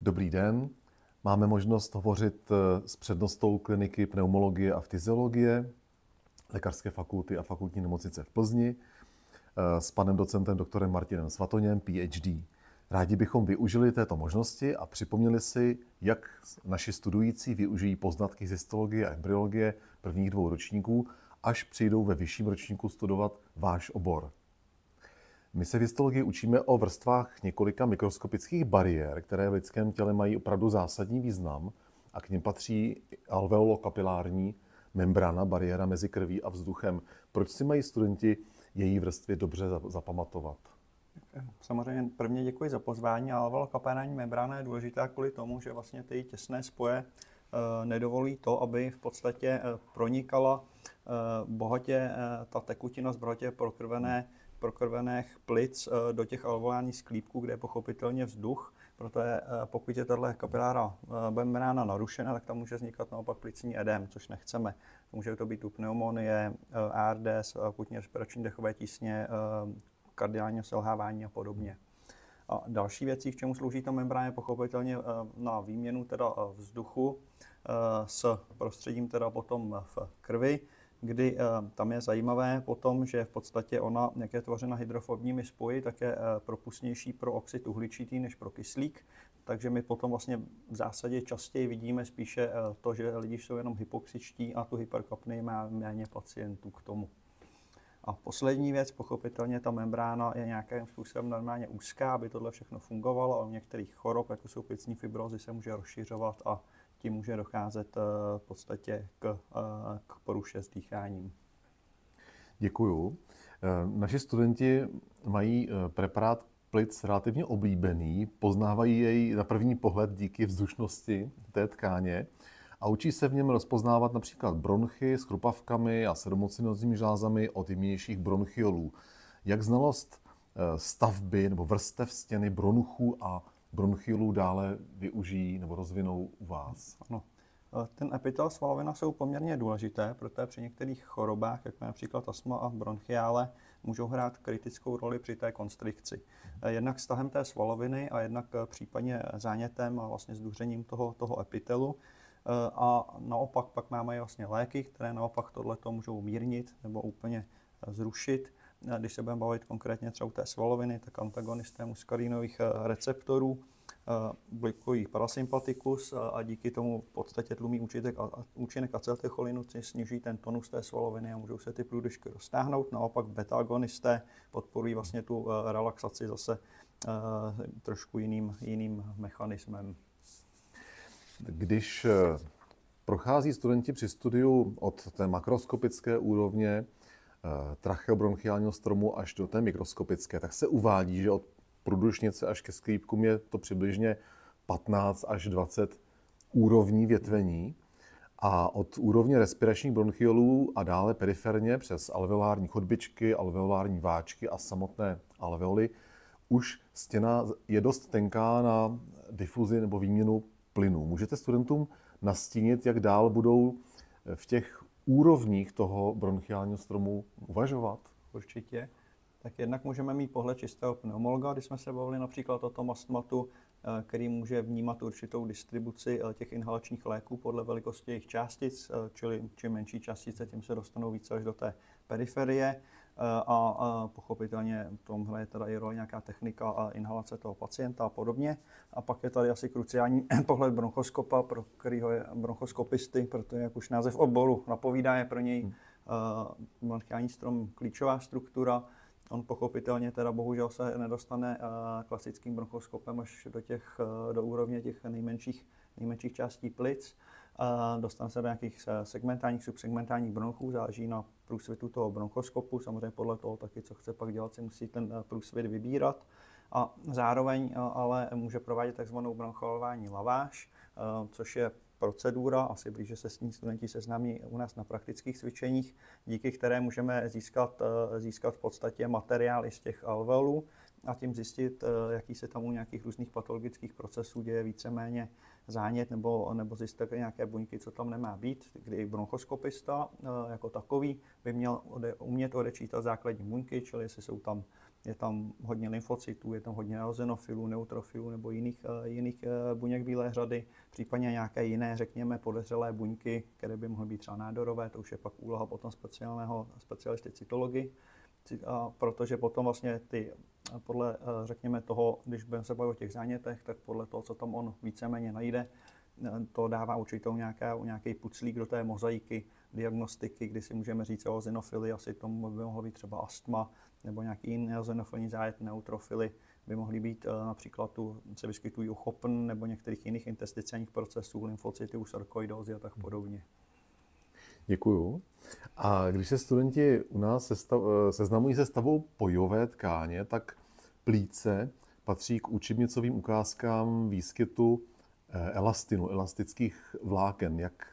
Dobrý den. Máme možnost hovořit s přednostou kliniky pneumologie a fyziologie Lékařské fakulty a fakultní nemocnice v Plzni s panem docentem doktorem Martinem Svatoněm, PhD. Rádi bychom využili této možnosti a připomněli si, jak naši studující využijí poznatky z histologie a embryologie prvních 2 ročníků, až přijdou ve vyšším ročníku studovat váš obor. My se v histologii učíme o vrstvách několika mikroskopických bariér, které v lidském těle mají opravdu zásadní význam, a k nim patří alveolokapilární membrána, bariéra mezi krví a vzduchem. Proč si mají studenti její vrstvy dobře zapamatovat? Samozřejmě prvně děkuji za pozvání. Alveolokapilární membrána je důležitá kvůli tomu, že vlastně ty těsné spoje nedovolí to, aby v podstatě pronikala bohatě ta tekutina z bohatě prokrvených plic do těch alveolárních sklípků, kde je pochopitelně vzduch. Proto pokud je tato kapilární membrána narušena, tak tam může vznikat naopak plicní edém, což nechceme. Může to být tu pneumonie, ARDS, akutní respirační dechové tísně, kardiálního selhávání a podobně. A další věcí, k čemu slouží ta membrána, je pochopitelně na výměnu teda vzduchu s prostředím teda potom v krvi, kdy tam je zajímavé potom, že v podstatě ona, jak je tvořena hydrofobními spoji, tak je propustnější pro oxid uhličitý než pro kyslík. Takže my potom vlastně v zásadě častěji vidíme spíše to, že lidi jsou jenom hypoxičtí a tu hyperkapnii má méně pacientů k tomu. A poslední věc, pochopitelně ta membrána je nějakým způsobem normálně úzká, aby tohle všechno fungovalo, a u některých chorob, jako jsou plicní fibrózy, se může rozšiřovat a tím může docházet v podstatě k poruše s dýcháním. Děkuju. Naši studenti mají preparát plic relativně oblíbený, poznávají jej na první pohled díky vzdušnosti té tkáně a učí se v něm rozpoznávat například bronchy s chrupavkami a sedomocinózními žlázami od jemnějších bronchiolů. Jak znalost stavby nebo vrstev stěny bronchů a bronchiolů dále využijí nebo rozvinou u vás? Ano. Ten epitel svalovina jsou poměrně důležité, protože při některých chorobách, jako například astma a bronchiále, můžou hrát kritickou roli při té konstrikci. Jednak stahem té svaloviny a jednak případně zánětem a vlastně zduřením toho epitelu. A naopak pak máme vlastně léky, které naopak tohleto můžou mírnit nebo úplně zrušit. Když se budeme bavit konkrétně třeba u té svaloviny, tak antagonisté muskarinových receptorů blokují parasympatikus a díky tomu v podstatě tlumí účinek acetylcholinu, což snižují ten tonus té svaloviny a můžou se ty průdušky roztáhnout. Naopak beta-agonisté podporují vlastně tu relaxaci zase trošku jiným mechanismem. Když prochází studenti při studiu od té makroskopické úrovně tracheobronchiálního stromu až do té mikroskopické, tak se uvádí, že od průdušnice až ke sklípkům je to přibližně 15 až 20 úrovní větvení a od úrovně respiračních bronchiolů a dále periferně přes alveolární chodbičky, alveolární váčky a samotné alveoly už stěna je dost tenká na difuzi nebo výměnu plynů. Můžete studentům nastínit, jak dál budou v těch úrovních toho bronchiálního stromu uvažovat? Určitě. Tak jednak můžeme mít pohled čistého pneumologa, když jsme se bavili například o tom astmatu, který může vnímat určitou distribuci těch inhalačních léků podle velikosti jejich částic, čili čím menší částice, tím se dostanou více až do té periferie. A pochopitelně v tomhle je teda i role nějaká technika a inhalace toho pacienta a podobně. A pak je tady asi kruciální pohled bronchoskopa, pro kterého je bronchoskopisty, protože jak už název oboru napovídá, je pro něj bronchiální strom klíčová struktura. On pochopitelně teda bohužel se nedostane klasickým bronchoskopem až do úrovně těch nejmenších částí plic. Dostane se do nějakých segmentálních, subsegmentálních bronchů, záleží na průsvitu toho bronchoskopu. Samozřejmě podle toho taky, co chce pak dělat, si musí ten průsvit vybírat. A zároveň ale může provádět takzvanou bronchoalveolární laváž, což je procedura, asi blíže se s ní studenti seznámí u nás na praktických cvičeních, díky které můžeme získat v podstatě materiály z těch alveolů a tím zjistit, jaký se tam u nějakých různých patologických procesů děje víceméně zánět nebo zjistit nějaké buňky, co tam nemá být, kdy bronchoskopista jako takový by měl umět odečítat základní buňky, čili jestli jsou tam je tam hodně lymfocytů, je tam hodně eozinofilů, neutrofilů nebo jiných buněk bílé řady, případně nějaké jiné, řekněme, podezřelé buňky, které by mohly být třeba nádorové, to už je pak úloha potom specialisty cytology, protože potom vlastně podle, řekněme, toho, když budeme se bavit o těch zánětech, tak podle toho, co tam on víceméně najde, to dává určitou nějaký puclík do té mozaiky diagnostiky, kdy si můžeme říct o eozinofily, asi tomu by mohlo být třeba astma, nebo nějaký jiný eozinofilní zájet, neutrofily by mohly být například se vyskytují u chopn nebo některých jiných intersticiálních procesů, lymfocyty, u sarkoidózy a tak podobně. Děkuju. A když se studenti u nás seznamují se stavou pojové tkáně, tak plíce patří k učebnicovým ukázkám výskytu elastinu, elastických vláken. Jak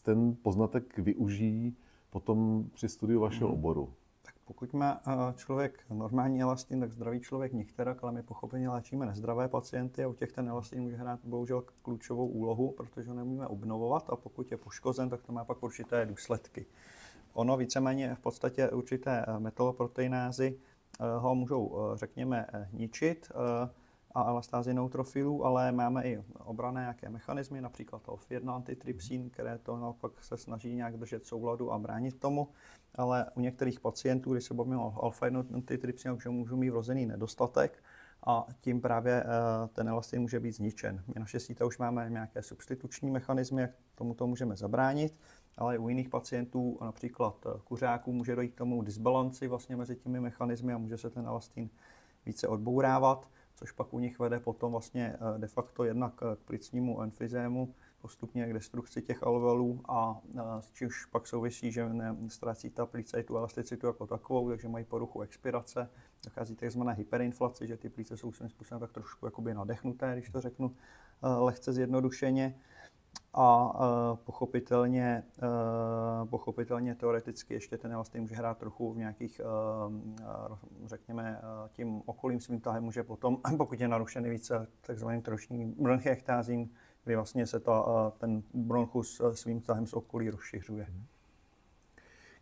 ten poznatek využijí potom při studiu vašeho oboru? Tak pokud má člověk normální elastin, tak zdravý člověk nikterak, ale my pochopně léčíme nezdravé pacienty a u těch ten elastin může hrát bohužel klíčovou úlohu, protože ho nemůžeme obnovovat a pokud je poškozen, tak to má pak určité důsledky. Ono víceméně v podstatě určité metaloproteinázy ho můžou, řekněme, ničit a elastázy neutrofilů, ale máme i obranné nějaké mechanismy, například alfa-1 antitrypsin, které to naopak se snaží nějak držet souladu a bránit tomu, ale u některých pacientů, když se bavíme o alfa-1 antitrypsin, takže můžou mít vrozený nedostatek a tím právě ten elastin může být zničen. My naštěstí už máme nějaké substituční mechanismy, jak tomuto můžeme zabránit, ale u jiných pacientů, například kuřáků, může dojít k tomu disbalanci vlastně mezi těmi mechanismy a může se ten elastin více odbourávat, což pak u nich vede potom vlastně de facto jednak k plicnímu emfyzému, postupně k destrukci těch alveolů a s čímž pak souvisí, že ztrácí ta plíce i tu elasticitu jako takovou, takže mají poruchu expirace, dochází k tzv. Hyperinflaci, že ty plíce jsou svým způsobem tak trošku jakoby nadechnuté, když to řeknu lehce zjednodušeně. A pochopitelně teoreticky ještě ten elastin může hrát trochu v nějakých, řekněme, tím okolím svým tahem může potom, pokud je narušený více takzvaným tročním bronchiektázím, kdy vlastně se ten bronchus svým tahem z okolí rozšiřuje.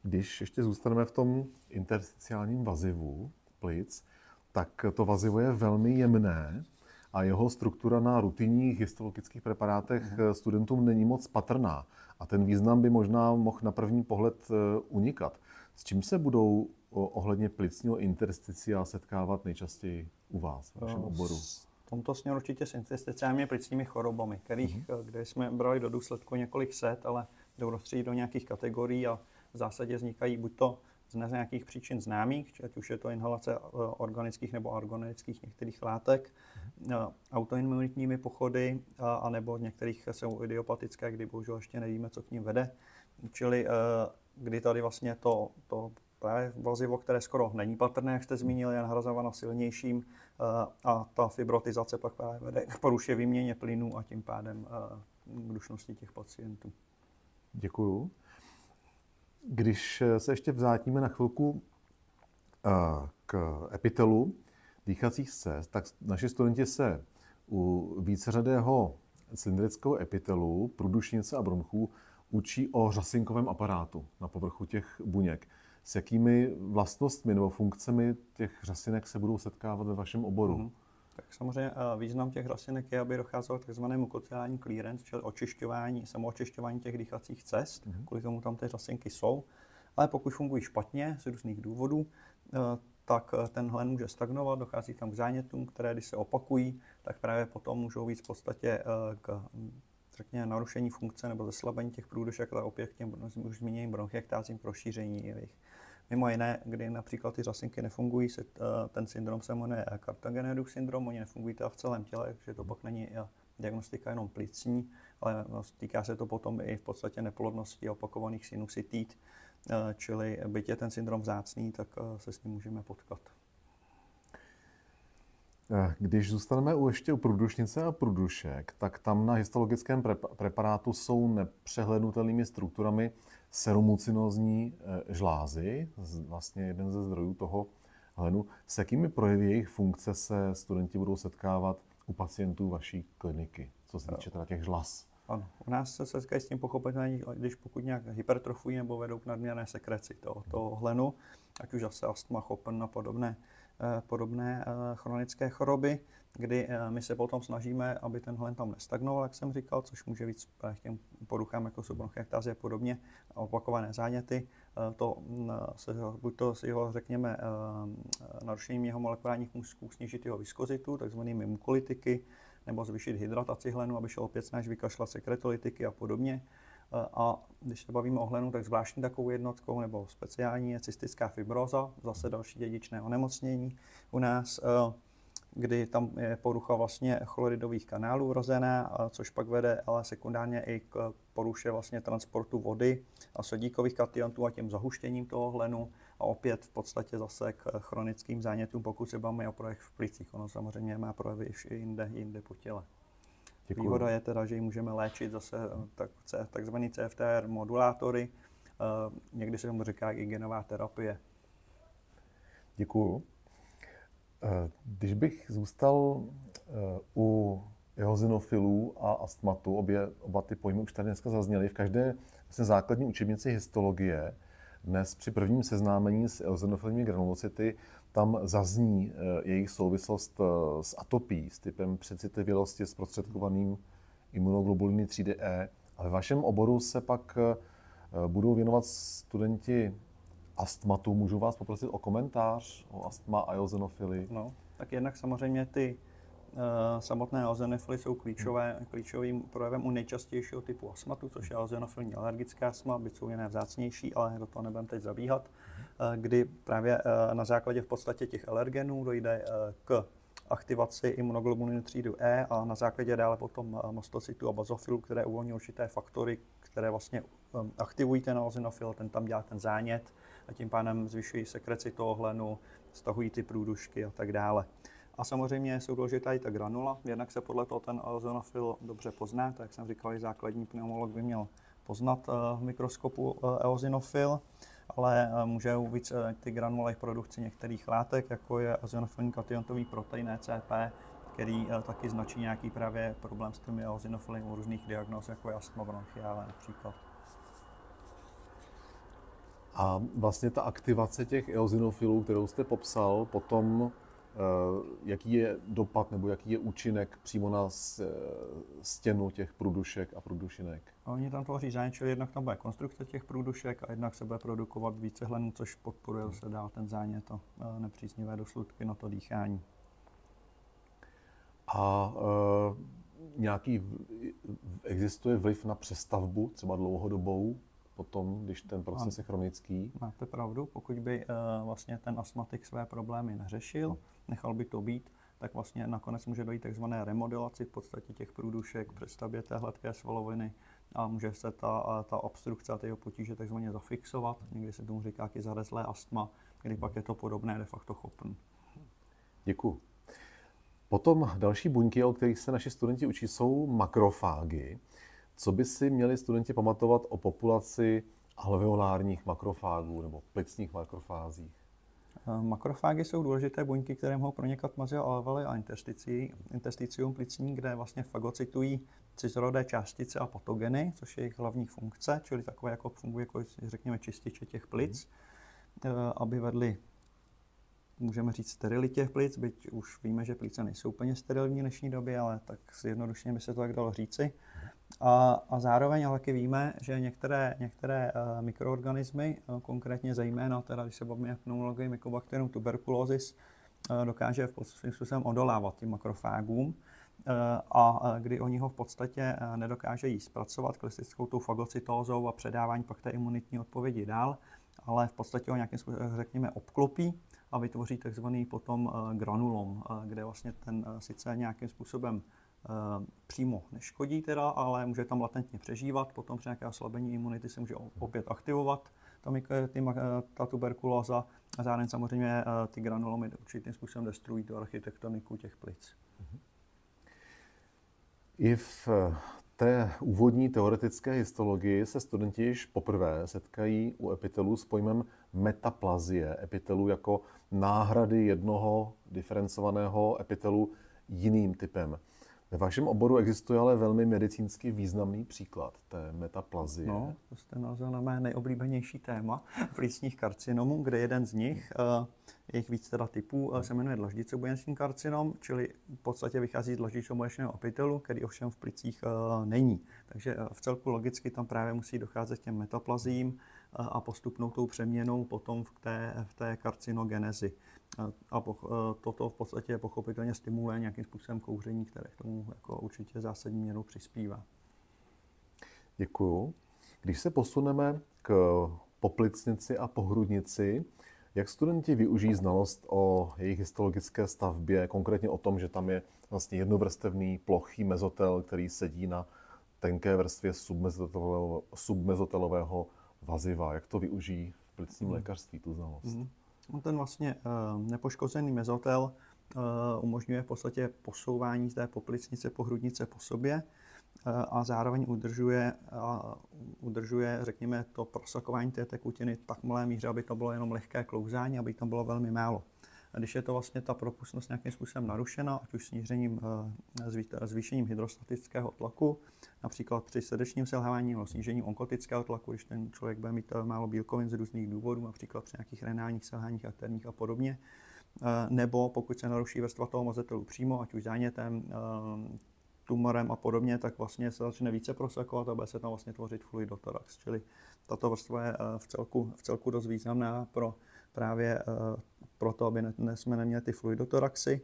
Když ještě zůstaneme v tom intersticiálním vazivu plic, tak to vazivo je velmi jemné a jeho struktura na rutinních histologických preparátech studentům není moc patrná. A ten význam by možná mohl na první pohled unikat. S čím se budou ohledně plicního intersticia setkávat nejčastěji u vás, v vašem oboru? V tomto směru určitě s intersticiálními plicními chorobami, kde jsme brali do důsledku několik set, ale jdou rozstřídit do nějakých kategorií a v zásadě vznikají buď to z nějakých příčin známých, ať už je to inhalace organických nebo argonetických některých látek, autoimunitními pochody, anebo některých jsou idiopatické, kdy bohužel ještě nevíme, co k ním vede. Čili kdy tady vlastně to právě vazivo, které skoro není patrné, jak jste zmínili, je nahrazováno silnějším a ta fibrotizace pak právě vede k poruše výměně plynů a tím pádem k dušnosti těch pacientů. Děkuju. Když se ještě vrátíme na chvilku k epitelu dýchacích cest, tak naši studenti se u víceřadého cylindrického epitelu, průdušnice a bronchů učí o řasinkovém aparátu na povrchu těch buněk. S jakými vlastnostmi nebo funkcemi těch řasinek se budou setkávat ve vašem oboru? Tak samozřejmě význam těch řasinek je, aby docházelo k takzvanému mukocelální clearance, čili samoočišťování těch dýchacích cest, kvůli tomu tam ty řasinky jsou. Ale pokud fungují špatně z různých důvodů, tak ten hlen může stagnovat, dochází tam k zánětům, které když se opakují, tak právě potom můžou být v podstatě k řekněme, narušení funkce nebo zeslabení těch průdušek, ale opět k těm už zmíněným bronchiektázím, k rozšíření jejich. Mimo jiné, kdy například ty řasinky nefungují, ten syndrom se jmenuje Cartagenerův syndrom, oni nefungují v celém těle, takže to pak není diagnostika jenom plicní, ale týká se to potom i v podstatě neplodnosti a opakovaných sinusitít, čili byť je ten syndrom vzácný, tak se s ním můžeme potkat. Když zůstaneme ještě u průdušnice a průdušek, tak tam na histologickém preparátu jsou nepřehlednutelnými strukturami seromucinózní žlázy, vlastně jeden ze zdrojů toho hlenu. S jakými projevy jejich funkce se studenti budou setkávat u pacientů vaší kliniky, co se týče teda těch žláz? Ano, u nás se setkají s tím pochopitelně, když pokud nějak hypertrofují nebo vedou k nadměrné sekreci toho hlenu, ať už zase astma, chopn a podobné podobné chronické choroby, kdy my se potom snažíme, aby ten hlen tam nestagnoval, jak jsem říkal, což může víc k těm poruchám, jako jsou bronchiektáze a podobně, a opakované záněty. Buď to si ho řekněme narušením jeho molekulárních můstků snížit jeho viskozitu, takzvanými mukolytiky, nebo zvýšit hydrataci hlenu, aby šel opět snažit vykašlat sekretolytiky a podobně. A když se bavíme o hlenu, tak zvláštní takovou jednotkou nebo speciální je cystická fibróza, zase další dědičné onemocnění u nás, kdy tam je porucha vlastně chloridových kanálů vrozená, což pak vede ale sekundárně i k poruše vlastně transportu vody a sodíkových kationů a tím zahuštěním toho hlenu a opět v podstatě zase k chronickým zánětům, pokud se bavíme o projevech v plicích. Ono samozřejmě má projevy i jinde po těle. Děkuju. Výhoda je teda, že ji můžeme léčit zase takzvaný CFTR modulátory, někdy se tomu říká i genová terapie. Děkuju. Když bych zůstal u eozinofilů a astmatu, oba ty pojmy už tady dneska zazněly, v každé vlastně základní učebnici histologie dnes při prvním seznámení s eozinofilními granulocyty tam zazní jejich souvislost s atopií, s typem přecitlivělosti zprostředkovaným imunoglobuliny třídy E. A ve vašem oboru se pak budou věnovat studenti astmatu. Můžu vás poprosit o komentář o astma a eozinofily? No, tak jednak samozřejmě ty samotné eozinofily jsou klíčovým projevem u nejčastějšího typu astmatu, což je eozinofilní alergická astma, byť jsou jiné vzácnější, ale do toho nebudeme teď zabíhat, kdy právě na základě v podstatě těch alergenů dojde k aktivaci imunoglobuliny třídy E a na základě dále potom mastocytů a bazofilů, které uvolní určité faktory, které vlastně aktivují ten eozinofil, ten tam dělá ten zánět a tím pádem zvyšují sekreci toho hlenu, stahují ty průdušky a tak dále. A samozřejmě jsou důležitá i ta granula, jednak se podle toho ten eozinofil dobře pozná, tak jak jsem říkal, i základní pneumolog by měl poznat v mikroskopu eozinofil, ale může víc ty granule v produkci některých látek, jako je eozinofilní kationtový protein ECP, který taky značí nějaký právě problém s těmi eozinofily u různých diagnóz, jako je astma bronchiále například. A vlastně ta aktivace těch eozinofilů, kterou jste popsal, potom jaký je dopad nebo jaký je účinek přímo na stěnu těch průdušek a průdušinek? Oni tam tvoří zánět, čili jednak tam bude konstrukce těch průdušek a jednak se bude produkovat více hlenů, což podporuje se dál ten zánět a nepříznivé dosledky na to dýchání. A existuje vliv na přestavbu, třeba dlouhodobou, potom, když ten proces je chronický? Máte pravdu, pokud by vlastně ten astmatik své problémy neřešil, nechal by to být, tak vlastně nakonec může dojít takzvané remodelaci v podstatě těch průdušek, přestavbě té hladké svaloviny a může se ta obstrukce a ty potíže takzvaně zafixovat. Někdy se tomu říká i zarezlé astma, kdy pak je to podobné de facto chopn. Děkuji. Potom další buňky, o kterých se naši studenti učí, jsou makrofágy. Co by si měli studenti pamatovat o populaci alveolárních makrofágů nebo plicních makrofázích? Makrofágy jsou důležité buňky, které mohou pronikat mezi alveoly a intersticium plicní, kde vlastně fagocytují cizorodé částice a patogeny, což je jejich hlavní funkce, čili takové jako fungují jako, řekněme, čističe těch plic, aby vedly, můžeme říct, sterilitě plic, byť už víme, že plíce nejsou úplně sterilní v dnešní době, ale tak zjednodušeně by se to tak dalo říci. A zároveň ale taky víme, že některé mikroorganismy, konkrétně zejména, teda, když se bavíme o pneumologii Mycobacterium tuberculosis, dokáže v podstatě způsobem odolávat tím makrofágům a kdy oni ho v podstatě nedokážejí zpracovat klasickou tou fagocytózou a předávání pak té imunitní odpovědi dál, ale v podstatě ho nějakým způsobem, řekněme, obklopí a vytvoří takzvaný potom granulom, kde vlastně ten sice nějakým způsobem přímo neškodí teda, ale může tam latentně přežívat, potom při nějaké oslabení imunity se může opět aktivovat ta tuberkulóza a zároveň samozřejmě ty granulomy určitým způsobem destruují tu architektoniku těch plic. I v té úvodní teoretické histologii se studenti již poprvé setkají u epitelů s pojmem metaplazie epitelů jako náhrady jednoho diferencovaného epitelu jiným typem. Ve vašem oboru existuje ale velmi medicínsky významný příklad té metaplazie. No, to jste navzal na mé nejoblíbenější téma plicních karcinomů, kde jeden z nich, je jich víc teda typů, se jmenuje dlaždicobuněčný karcinom, čili v podstatě vychází z dlaždicobuněčného epitelu, který ovšem v plicích není. Takže v celku logicky tam právě musí docházet k těm metaplazím a postupnou tou přeměnou potom v té karcinogenezi. A toto v podstatě pochopitelně stimuluje nějakým způsobem kouření, které k tomu jako určitě zásadní měrou přispívá. Děkuju. Když se posuneme k poplicnici a pohrudnici, jak studenti využijí znalost o jejich histologické stavbě, konkrétně o tom, že tam je vlastně jednovrstevný plochý mezotel, který sedí na tenké vrstvě submezotelového vaziva. Jak to využijí v plicním lékařství, tu znalost? Ten vlastně nepoškozený mezotel umožňuje v podstatě posouvání té poplicnice, pohrudnice po sobě a zároveň udržuje, řekněme, to prosakování té tekutiny v tak malé míře, aby to bylo jenom lehké klouzání, aby tam bylo velmi málo. A když je to vlastně ta propustnost nějakým způsobem narušena, ať už zvýšením hydrostatického tlaku, například při srdečním selhávání nebo snížením onkotického tlaku, když ten člověk bude mít málo bílkovin z různých důvodů, například při nějakých renálních selháních, arterních a podobně, nebo pokud se naruší vrstva toho mezotelu přímo, ať už zánětem, tumorem a podobně, tak vlastně se začne více prosakovat a bude se tam vlastně tvořit fluidotorax. Čili tato vrstva je v celku dost významná právě proto, aby jsme neměli ty fluidotoraxy.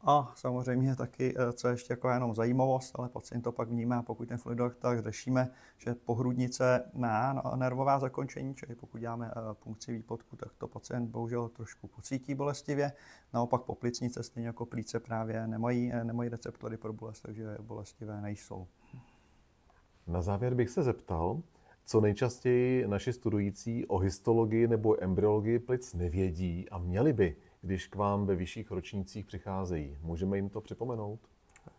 A samozřejmě taky, co je ještě jako jenom zajímavost, ale pacient to pak vnímá, pokud ten fluidotorax řešíme, že pohrudnice má nervová zakončení, čili pokud děláme punkci výpodku, tak to pacient bohužel trošku pocítí bolestivě. Naopak poplicnice, stejně jako plíce, právě nemají receptory pro bolest, takže bolestivé nejsou. Na závěr bych se zeptal, co nejčastěji naši studující o histologii nebo embryologii plic nevědí a měli by, když k vám ve vyšších ročnících přicházejí. Můžeme jim to připomenout?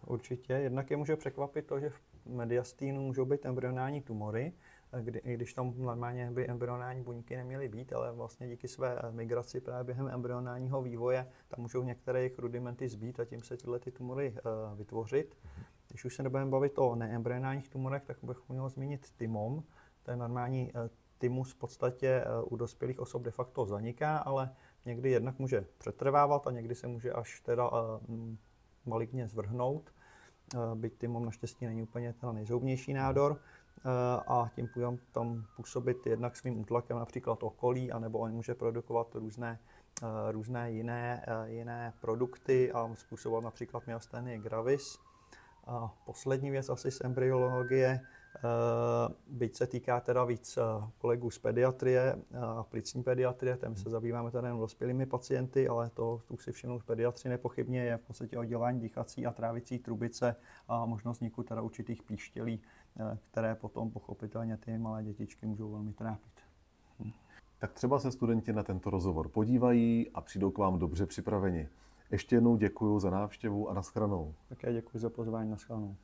Určitě. Jednak je může překvapit to, že v mediastínu můžou být embryonální tumory, i když tam normálně by embryonální buňky neměly být, ale vlastně díky své migraci právě během embryonálního vývoje tam můžou některé jejich rudimenty zbýt a tím se tyhle ty tumory vytvořit. Když už se nebudeme bavit o neembryonálních tumorech, tak bych měl zmínit tymom. To je normální tymus v podstatě u dospělých osob de facto zaniká, ale někdy jednak může přetrvávat a někdy se může až teda maligně zvrhnout. Byť tymom naštěstí není úplně ten nejzhoubnější nádor a tím půjdem tam působit jednak svým útlakem například okolí, anebo on může produkovat různé jiné produkty a způsobovat například myastenie gravis. A poslední věc asi z embryologie, byť se týká teda víc kolegů z pediatrie a plicní pediatrie, tam se zabýváme teda jen dospělými pacienty, ale to už si všimnout v pediatrii nepochybně je v podstatě oddělání dýchací a trávicí trubice a možnost vzniku teda určitých píštělí, které potom pochopitelně ty malé dětičky můžou velmi trápit. Tak třeba se studenti na tento rozhovor podívají a přijdou k vám dobře připraveni. Ještě jednou děkuji za návštěvu a nashledanou. Také děkuji za pozvání, nashledanou.